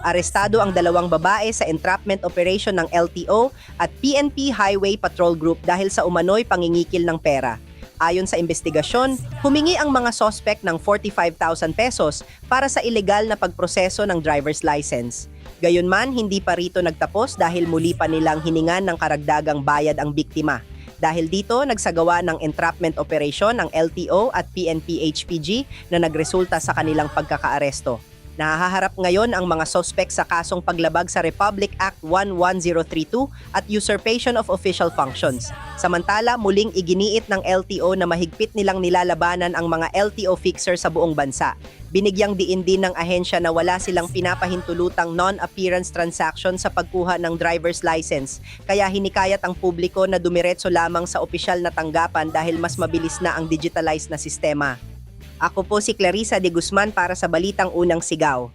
Arestado ang dalawang babae sa entrapment operation ng LTO at PNP Highway Patrol Group dahil sa umano'y pangingikil ng pera. Ayon sa investigasyon, humingi ang mga sospek ng 45,000 pesos para sa ilegal na pagproseso ng driver's license. Gayunman, hindi pa rito nagtapos dahil muli pa nilang hiningan ng karagdagang bayad ang biktima. Dahil dito, nagsagawa ng entrapment operation ng LTO at PNP-HPG na nagresulta sa kanilang pagkakaaresto. Nahaharap ngayon ang mga sospek sa kasong paglabag sa Republic Act 11032 at usurpation of official functions. Samantala, muling iginiit ng LTO na mahigpit nilang nilalabanan ang mga LTO fixer sa buong bansa. Binigyang diin din ng ahensya na wala silang pinapahintulutang non-appearance transaction sa pagkuha ng driver's license, kaya hinikayat ang publiko na dumiretso lamang sa opisyal na tanggapan dahil mas mabilis na ang digitalized na sistema. Ako po si Clarissa de Guzman para sa Balitang Unang Sigaw.